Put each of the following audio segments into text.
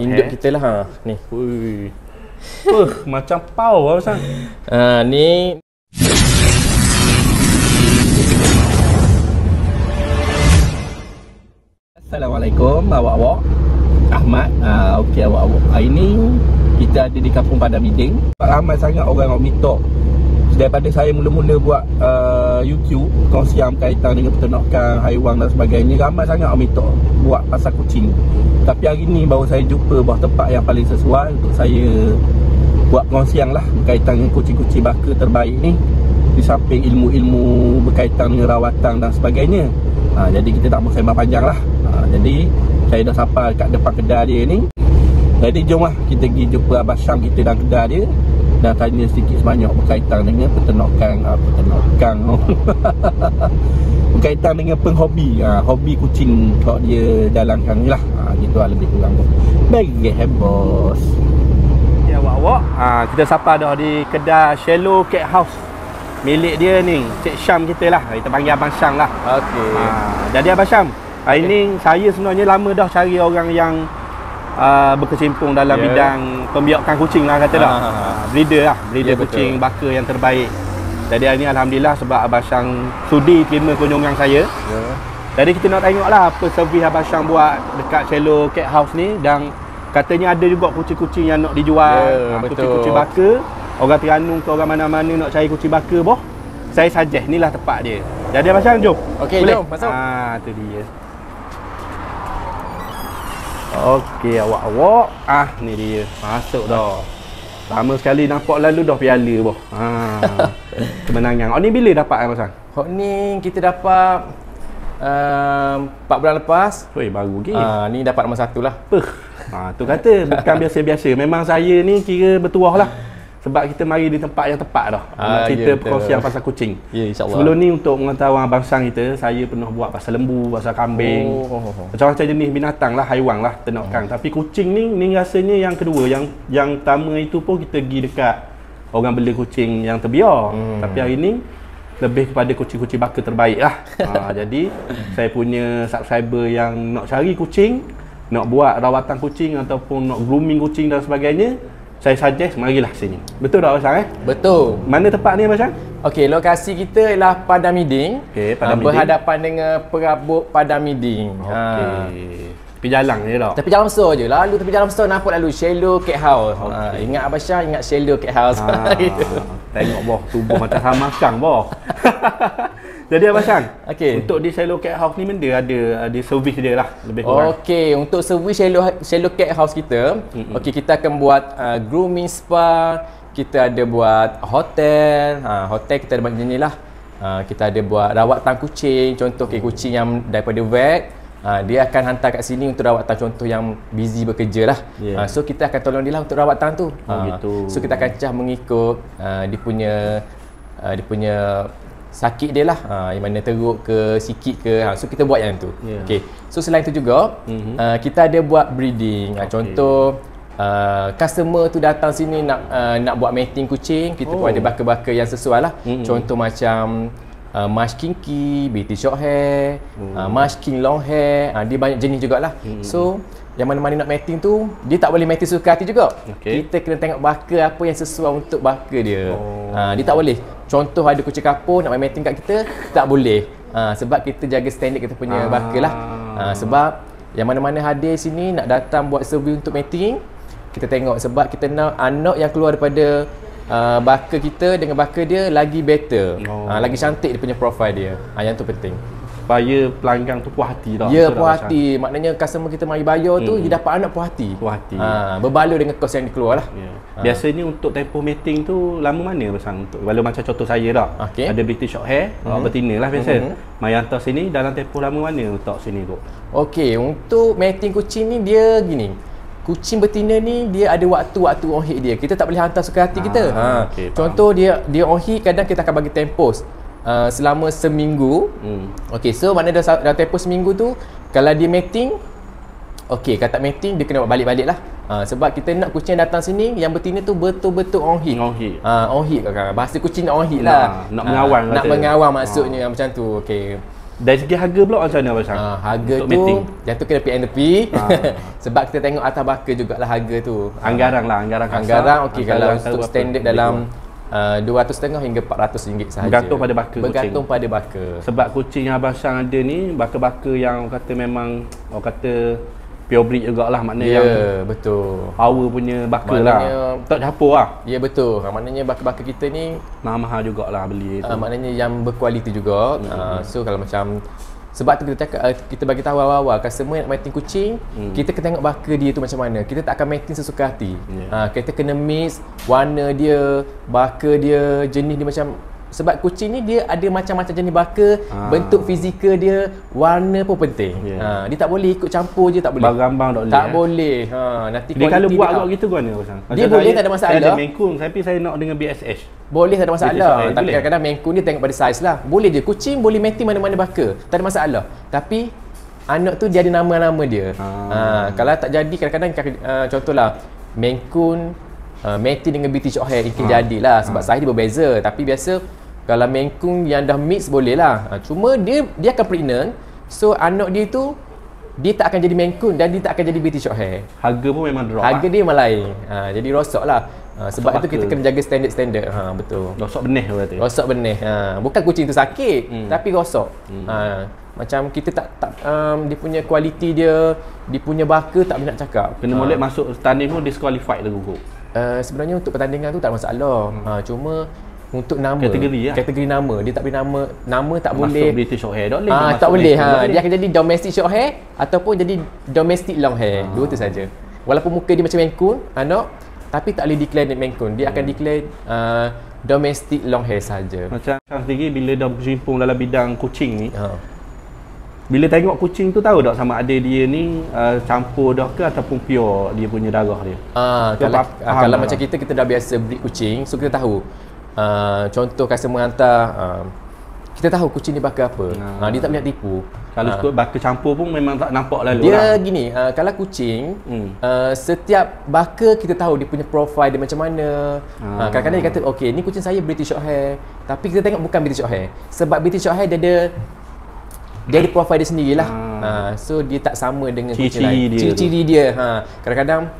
Induk kita lah ni. Ui. Macam pau lah pasang. Ni Assalamualaikum awak-awak. Ahmad. Okey awak-awak. Hari ni kita ada di Kampung Padang Biding. Ramai sangat orang minta daripada saya mula-mula buat YouTube kongsian berkaitan dengan peternakan haiwan dan sebagainya. Ramai sangat orang minta buat pasal kucing. Tapi hari ni baru saya jumpa buat tempat yang paling sesuai untuk saya buat kongsian lah berkaitan dengan kucing-kucing baka terbaik ni, di samping ilmu-ilmu berkaitan dengan rawatan dan sebagainya. Jadi kita tak mau sembang panjang lah. Jadi saya dah sampai kat depan kedai dia ni. Jadi jom lah kita pergi jumpa Abang Syam kita dalam kedai dia dan tanya sedikit sebanyak berkaitan dengan peternakan berkaitan dengan penghobi, hobi kucing kalau dia jalankan ni lah. Gitu lah lebih kurang. Baik bos. Ya awak-awak, kita sapa dah di kedai Shallow Cat House milik dia ni, Cik Syam kita lah. Kita panggil Abang Syam lah. okey. Jadi Abang Syam, hari ni saya sebenarnya lama dah cari orang yang berkecimpung dalam bidang pembiakan kucing lah kata dah. Breeder lah, breeder kucing baka yang terbaik. Jadi hari ni alhamdulillah sebab Abang Syam sudi terima kunjungan saya. Jadi kita nak tengok lah apa servis Abang Syam buat dekat Shallow Cat House ni. Dan katanya ada juga kucing-kucing yang nak dijual, kucing-kucing baka. Orang Terengganu ke orang mana-mana nak cari kucing baka boh, saya suggest ni lah tempat dia. Jadi Abang Syam jom. Okey, jom masuk. Tu dia. Okey awak-awak, ni dia. Masuk dah. Lama sekali nampak lalu dah piala boh. Kemenangan. Ni bila dapat Abang Syam? Ni kita dapat 4 bulan lepas. Weh baru lagi. Ni dapat nombor 1 lah. Tu kata bukan biasa-biasa. Memang saya ni kira bertuah lah. Sebab kita mari di tempat yang tepat dah. Nak cerita perkongsian pasal kucing. Ya, insyaAllah. Sebelum ni untuk mengetahui Abang Syam kita, saya pernah buat pasal lembu, pasal kambing. Macam-macam jenis binatang lah, haiwan lah, ternakan. Tapi kucing ni rasanya yang kedua. Yang pertama itu pun kita pergi dekat orang beli kucing yang terbiar. Tapi hari ni lebih kepada kucing-kucing baka terbaik lah. Jadi saya punya subscriber yang nak cari kucing, nak buat rawatan kucing ataupun nak grooming kucing dan sebagainya, saya suggest marilah sini. Betul tak Abang Syam? Betul. Mana tempat ni Abang Syam? Okey, lokasi kita ialah Padang Biding. Okey, Padang Biding. Berhadapan dengan Perabot Padang Biding. Okey. Tepi jalan je tak? Tepi jalan besar je. Lalu tepi jalan besar nampak lalu Shallow Cat House. Ingat Abang Syam, ingat Shallow Cat House. Gitu. Tengok boh, tubuh macam sama kang boh. Jadi Abang Syam, untuk di Shallow Cat House ni benda ada servis dia lah lebih kurang. Okey, untuk servis Shallow Cat House kita, okey kita akan buat grooming spa, kita ada buat hotel. Hotel kita ada banyak jenis lah. Kita ada buat rawatan kucing, contoh kucing yang daripada vet, dia akan hantar kat sini untuk rawatan, contoh yang busy bekerja lah. So kita akan tolong dia lah untuk rawatan tu. Gitu. So kita akan cah mengikut dia punya sakit dia lah, yang mana teruk ke sikit ke, so kita buat yang tu. Okey. So selain tu juga kita ada buat breeding. Contoh customer tu datang sini nak buat mating kucing, kita pun ada baka-baka yang sesuai lah. Contoh macam Mush Kinky, British Short Hair, Mush King Long Hair, dia banyak jenis jugalah. So yang mana-mana nak mating tu, dia tak boleh mating suka hati juga. Kita kena tengok baka apa yang sesuai untuk baka dia. Dia tak boleh. Contoh ada kucing kapur nak mating kat kita, tak boleh. Sebab kita jaga standard kita punya baka lah. Sebab yang mana-mana hadir sini nak datang buat servis untuk mating, kita tengok sebab kita nak anak yang keluar daripada baka kita dengan baka dia lagi better. Lagi cantik dia punya profile dia. Yang tu penting. Supaya pelanggan tu puas hati dah. Ya, puas hati. Maknanya customer kita mari bayar tu, dia dapat anak puas hati. Puas hati. Berbaloi dengan kos yang dikeluar lah. Biasanya untuk tempoh mating tu lama mana Abang? Untuk kalau macam contoh saya dah. Ada British Short Hair, betina lah biasa. Mari hantar sini dalam tempoh lama mana untuk sini tu? Okey, untuk mating kucing ni dia gini. Kucing betina ni dia ada waktu-waktu on hit dia. Kita tak boleh hantar suka hati kita. Contoh dia on hit, kadang kita akan bagi tempos selama seminggu. Okey, so mana dah tempoh seminggu tu, kalau dia mating, okey, kalau tak mating dia kena buat balik-balik lah. Sebab kita nak kucing datang sini yang betina tu betul-betul on hit. On hit kan. Bahasa kucing on hit lah. Nak mengawal. Nak mengawal maksudnya macam tu. Okey. Dari segi harga pula macam mana Abang Syam? Harga untuk tu mating? yang tu kena tepi. Sebab kita tengok atas baka jugalah harga tu. Anggaran kasar. Anggaran okey, kalau Anggaran untuk berapa? standard dalam 250 hingga 400 ringgit sahaja. Bergantung pada baka Bergantung kucing. pada baka. Sebab kucing yang Abang Syam ada ni baka-baka yang orang kata memang orang kata pure breed jugalah, maknanya Ya, yang betul. power punya baka Maknanya lah. Tak campur lah. Ya, betul. Maknanya baka-baka kita ni Mahal-mahal jugalah beli tu. maknanya yang berkualiti juga. So kalau macam sebab tu kita cakap kita bagi tahu awal-awal customer yang nak mating kucing, kita kena tengok baka dia tu macam mana. Kita tak akan mating sesuka hati. Kita kena mix warna dia, baka dia, jenis dia macam, sebab kucing ni dia ada macam-macam jenis baka, bentuk fizikal dia, warna pun penting. Dia tak boleh ikut campur je, tak boleh. Barang-barang tak boleh. Tak boleh. Nanti Dia kalau kualiti buat dia kat gitu kan Abang Syam? Dia boleh, tak ada masalah. Saya ada Maine Coon tapi saya nak dengan BSH. boleh, tak ada masalah. Boleh. Tapi kadang-kadang Maine Coon dia tengok pada saiz lah. Boleh je, kucing boleh mating mana-mana baka, tak ada masalah. Tapi anak tu dia ada nama-nama dia. Kalau tak jadi kadang-kadang contohlah Maine Coon mating dengan British Shorthair mungkin jadilah sebab saiz dia berbeza. Tapi biasa kalau Maine Coon yang dah mix boleh lah. Cuma dia akan pregnant, so anak dia tu dia tak akan jadi Maine Coon dan dia tak akan jadi British Shorthair. Harga pun memang drop. Harga dia memang lain. Jadi rosak lah. Sebab Rosak itu kita baka. kena jaga standard. Betul. Rosak benih berarti. Rosak benih. Bukan kucing tu sakit, tapi rosak. Macam kita tak dia punya kualiti dia punya baka tak boleh nak cakap. Kena molek masuk tanding pun disqualified lah gugur. Sebenarnya untuk pertandingan tu tak ada masalah. Cuma untuk nama, kategori nama dia tak boleh, nama tak Masuk boleh British Shorthair boleh. tak boleh. Dia akan jadi domestic short hair ataupun jadi domestic long hair. Dua tu saja. Walaupun muka dia macam Maine Coon anak, tapi tak boleh declare Maine Coon. Dia akan declare domestic long hair saja. Macam sendiri bila dah berjimpung dalam bidang kucing ni, bila tengok kucing tu tahu tak sama ada dia ni campur dah ke ataupun pure dia punya darah dia. Kalau macam kita dah biasa breed kucing, so kita tahu. Contoh customer hantar, kita tahu kucing ni baka apa. Dia tak boleh nak tipu. Kalau ikut baka campur pun memang tak nampak lalu dia gini, kalau kucing setiap baka kita tahu dia punya profile dia macam mana. Kadang-kadang dia kata okey, ni kucing saya British Shorthair, tapi kita tengok bukan British Shorthair. Sebab British Shorthair dia ada profile dia sendirilah. So dia tak sama dengan kucing lain. Ciri-ciri dia. Kadang-kadang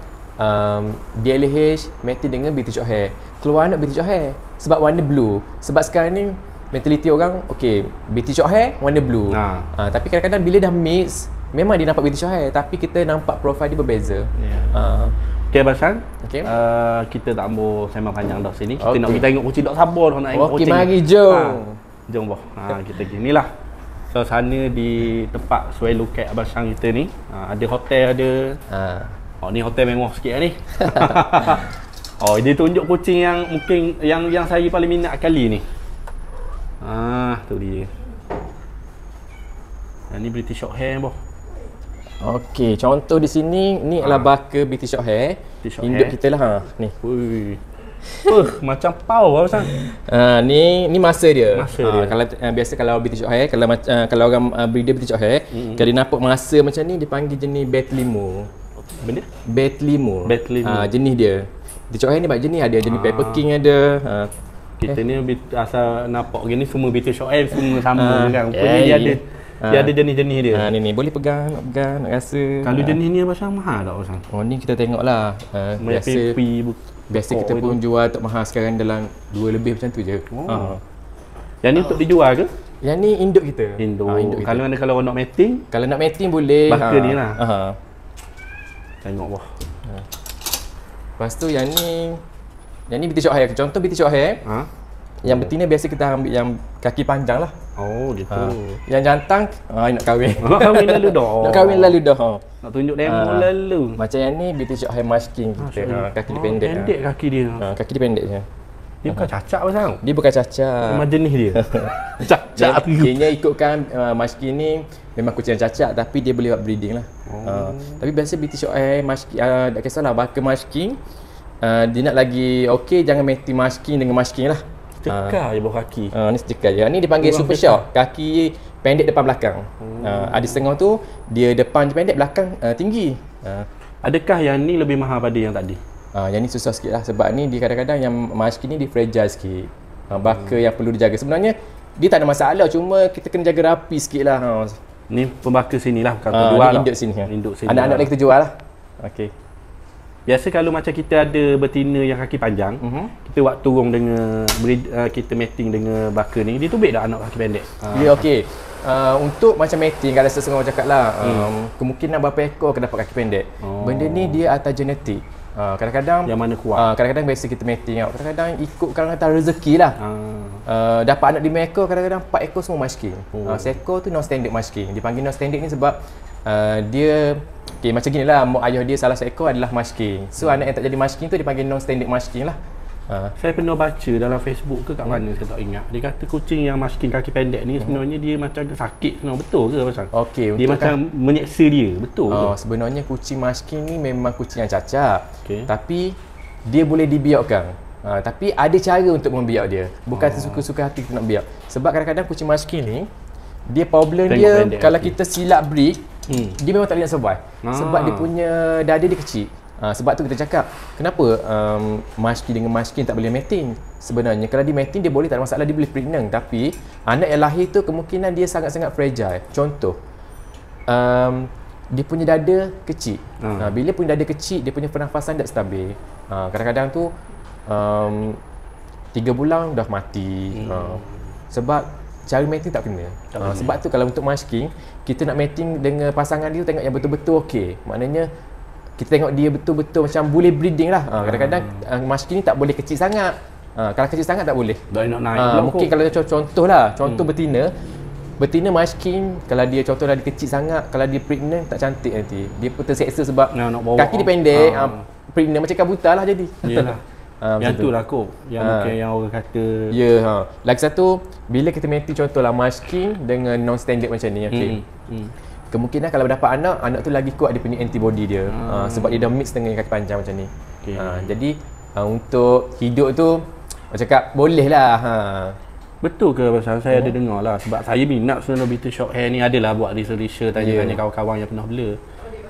DLH mating dengan British Shorthair, keluar anak British Shorthair sebab warna blue. Sebab sekarang ni mentaliti orang, okey, British Shorthair warna blue. Tapi kadang-kadang bila dah mix, memang dia nampak British Shorthair, tapi kita nampak profile dia berbeza. Okey Abang Syam, kita tak ambil sembang panjang dah sini. Kita nak pergi tengok kucing, tak sabar dah nak tengok kucing. Okey, mari jom. Jom boh. Kita ginilah suasana di tempat Swallow Cat Abang Syam kita ni. Ada hotel ada. Ni hotel mewah sikit ni. Dia tunjuk kucing yang mungkin yang saya paling minat kali ni. Tu dia. Ni British Shorthair boh. Okey, contoh di sini ni adalah baka British Shorthair. Induk kita lah ni. Ui. Macam pau Abang Syam. Ni masa dia. Dia. Kalau biasa kalau British Shorthair, kalau orang breeder British Shorthair, kalau dia nampak masa macam ni, dia panggil jenis Betlimo. Benda? Betlimo. Betlimo. Jenis dia. British Shorthair ni banyak jenis, ada jenis Pepper King ada. Kita ni asal nampak gini semua British Shorthair semua sama kan. Rupanya dia ada jenis-jenis dia. Ni boleh pegang, nak rasa. Kalau jenis ni Abang Syam mahal tak Abang Syam? Ni kita tengoklah. Biasa kita pun jual untuk mahal sekarang dalam 2 lebih macam tu je. Yang ni untuk dijual ke? Yang ni induk kita. Induk kita. Kalau orang nak mating? Kalau nak mating boleh. Baka ni lah. Tengok boh. Lepas tu yang ni British Shorthair. Contoh British Shorthair. Yang betina biasa kita ambil yang kaki panjang lah. Gitu. Yang jantan nak kahwin. Nak kahwin lalu dah. Nak kahwin lalu dah. Nak tunjuk demo lalu. Macam yang ni British Shorthair Musking kita. Kaki dia pendek. Pendek kaki dia. Kaki dia pendek je. Dia bukan cacat Abang. Dia bukan cacat. Memang jenis dia. Cacat tu. Dia ikutkan Musking ni memang kucing yang cacat, tapi dia boleh buat breeding lah. Tapi biasa British Shorthair Musking, tak kisahlah baka Musking, dia nak lagi okey, jangan mating Musking dengan Musking lah. Cekar je bawah kaki. Ni cekar je. Ni dipanggil super short. Kaki pendek depan belakang. Ada setengah tu dia depan je pendek, belakang tinggi. Adakah yang ni lebih mahal pada yang tadi? Yang ni susah sikit lah sebab ni dia kadang-kadang yang Musking ni dia fragile sikit. Baka yang perlu dijaga. Sebenarnya dia tak ada masalah, cuma kita kena jaga rapi sikit lah. Ni pembaka sini lah, bukan jual lah. Induk sini. Induk sini. Anak-anak lah. kita jual lah. Okey. Biasa kalau macam kita ada betina yang kaki panjang, kita buat turun dengan kita mating dengan baka ni, dia tubik dah anak kaki pendek. Ya, okey. Untuk macam mating, kalau sesuai orang cakap lah, kemungkinan berapa ekor akan dapat kaki pendek. Benda ni dia atas genetik. Kadang-kadang yang mana kuat. Kadang-kadang biasa kita mating, kadang-kadang ikutkan atas rezeki lah. Dapat anak 5 ekor, kadang-kadang 4 ekor semua masking. Seekor tu non standard masking. Dipanggil non standard ni sebab dia macam gini lah, mak ayah dia salah seekor adalah masking. So anak yang tak jadi masking tu dipanggil non standard masking lah. Saya pernah baca dalam Facebook ke kat mana saya tak ingat. Dia kata kucing yang masking kaki pendek ni sebenarnya dia macam sakit sebenarnya, betul ke pasal? Okey, dia macam menyeksa dia, betul ke? Sebenarnya kucing masking ni memang kucing yang cacat. Tapi dia boleh dibiakkan. Tapi ada cara untuk membiak dia. Bukan sesuka-suka hati kita nak biak. Sebab kadang-kadang kucing masking ni dia problem dia kalau kita silap breed, dia memang tak boleh nak survive. Sebab dia punya dada dia kecil. Sebab tu kita cakap, kenapa musky dengan musky tak boleh mating? Sebenarnya kalau dia mating dia boleh, tak ada masalah, dia boleh pregnant. Tapi anak yang lahir tu kemungkinan dia sangat-sangat fragile. Contoh, dia punya dada kecil. Bila punya dada kecil, dia punya pernafasan tak stabil. Kadang-kadang tu 3 bulan dah mati. Sebab cara mating tak kena. Sebab tu kalau untuk masking, kita nak mating dengan pasangan dia, tengok yang betul-betul okey. Maknanya kita tengok dia betul-betul macam boleh breeding lah. Kadang-kadang masking ni tak boleh kecil sangat. Kalau kecil sangat tak boleh. Nak naik mungkin kalau contoh lah, contoh betina masking, kalau dia contoh dia kecil sangat, kalau dia pregnant tak cantik nanti. Dia pun terseksa sebab kaki dia pendek, pregnant macam kabuta lah jadi. Yalah. Yang tu lah kok, yang mungkin yang orang kata. Ya, lagi satu, bila kita mating contohlah masking dengan non standard macam ni, okey. Kemungkinan kalau dapat anak tu lagi kuat dia punya antibody dia. Sebab dia dah mix dengan kaki panjang macam ni. Jadi untuk hidup tu macam cakap boleh lah. Betul ke pasal saya ada dengar lah, sebab saya minat sebenarnya British Shorthair ni, adalah buat research, tanya-tanya kawan-kawan yang pernah bela.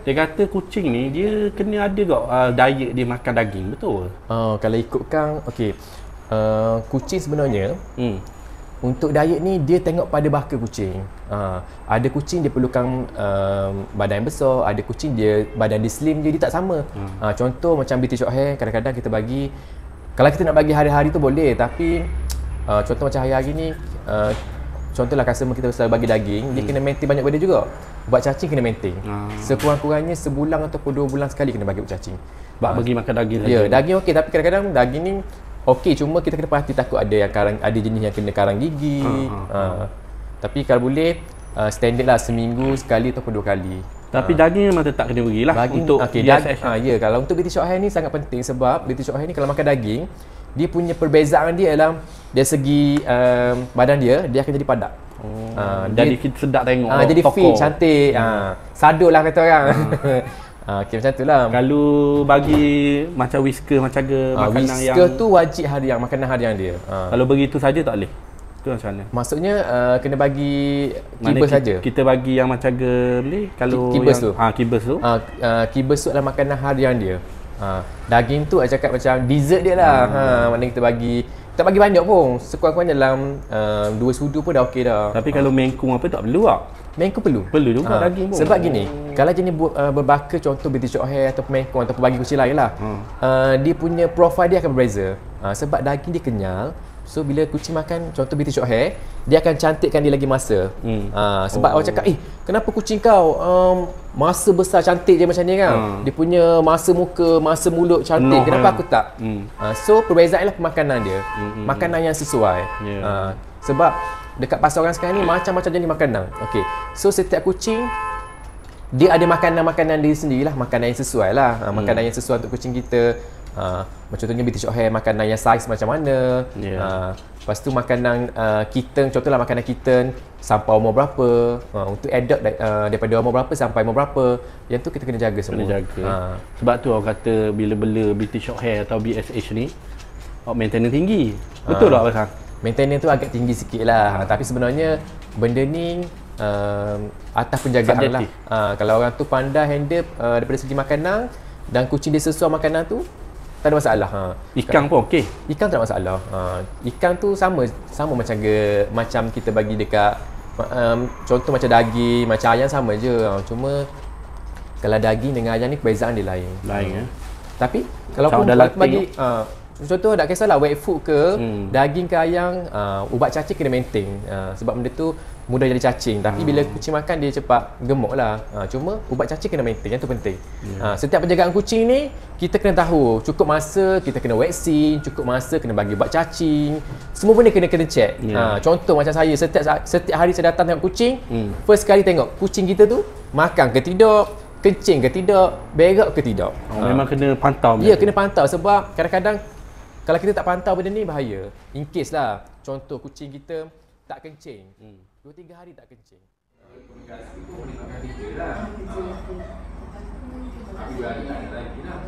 Dia kata kucing ni dia kena ada kot diet dia makan daging, betul? Kalau ikutkan, okey. Kucing sebenarnya untuk diet ni dia tengok pada baka kucing. Ada kucing dia perlukan badan yang besar, ada kucing dia badan dia slim je, dia tak sama. Contoh macam British Shorthair, kadang-kadang kita bagi, kalau kita nak bagi hari-hari tu boleh, tapi contoh macam hari-hari ni, contohlah customer kita selalu bagi daging, dia kena maintain banyak benda juga. Buat cacing kena maintain. Sekurang-kurangnya sebulan ataupun 2 bulan sekali kena bagi buat cacing. Bagi makan daging saja. Ya, daging okey, tapi kadang-kadang daging ni okey, cuma kita kena perhati takut ada yang ada jenis yang kena karang gigi. Tapi kalau boleh standard lah seminggu sekali ataupun 2 kali. Tapi daging memang tetap kena berilah untuk ya, kalau untuk British Shorthair ni sangat penting, sebab British Shorthair ni kalau makan daging, dia punya perbezaan dia dalam dari segi badan dia akan jadi padat. Jadi kita sedap tengok. Jadi fit, cantik. Sadul lah kata orang. Okay, macam tu lah. Kalau bagi macam whisker, macam makanan yang whisker tu wajib harian, makanan harian dia. Kalau begitu saja tak boleh. Tu macam mana? Maksudnya kena bagi kibas saja. Kita bagi yang macam boleh kalau kibas tu. Kibas tu. Kibas tu adalah makanan harian dia. Daging tu saya cakap macam dessert dia lah. Maknanya kita bagi, tak bagi banyak pun, sekurang-kurangnya dalam 2 sudu pun dah okey dah. Tapi kalau mengkung apa tak perlu tak? Mengkung perlu. Perlu juga daging pun. Sebab gini, kalau jenis berbaka contoh British Shorthair atau mengkung ataupun bagi kucing lain lah, dia punya profile dia akan berbeza. Sebab daging dia kenyal. So bila kucing makan contoh British Shorthair, dia akan cantikkan dia lagi masa. Sebab orang cakap, kenapa kucing kau masa besar cantik je macam ni kan? Dia punya masa muka, masa mulut cantik. Kenapa aku tak? So perbezaan ialah pemakanan dia. Makanan yang sesuai. Sebab dekat pasaran sekarang ni macam-macam jenis makanan. Okey. So setiap kucing dia ada makanan-makanan dia sendirilah, makanan yang sesuai lah. Makanan yang sesuai untuk kucing kita. Contohnya British Shorthair, makanan yang saiz macam mana. Lepas tu makanan kitten, contohlah makanan kitten sampai umur berapa, untuk adopt daripada umur berapa sampai umur berapa, yang tu kita kena jaga semua. Kena jaga. Sebab tu orang kata bila bela British Shorthair atau BSH ni maintenance tinggi. Betul tak Abang? Maintenance tu agak tinggi sikit lah. Tapi sebenarnya benda ni atas penjagaan lah. Kalau orang tu pandai handle daripada segi makanan dan kucing dia sesuai makanan tu, tak ada masalah. Ikan pun okey. Ikan tak ada masalah. Ikan tu sama macam macam kita bagi dekat contoh macam daging, macam ayam sama je. Cuma kalau daging dengan ayam ni perbezaan dia lain. Tapi kalau pun bagi contoh tak kisahlah wet food ke, daging ke ayam, ubat cacing kena maintain. Sebab benda tu mudah jadi cacing. Tapi bila kucing makan dia cepat gemuk lah. Cuma ubat cacing kena maintain, yang tu penting. Setiap penjagaan kucing ni kita kena tahu cukup masa kita kena vaksin, cukup masa kena bagi ubat cacing. Semua benda kena check. Contoh macam saya setiap hari saya datang tengok kucing, first kali tengok kucing kita tu makan ke tidak, kencing ke tidak, berak ke tidak. Memang kena pantau. Ya, kena pantau sebab kadang-kadang kalau kita tak pantau benda ni bahaya. In case lah, contoh kucing kita tak kencing, 2-3 hari tak kencing. Rekomendasi tu boleh makan 3 lah. Tapi 2 hari tak lagi lah.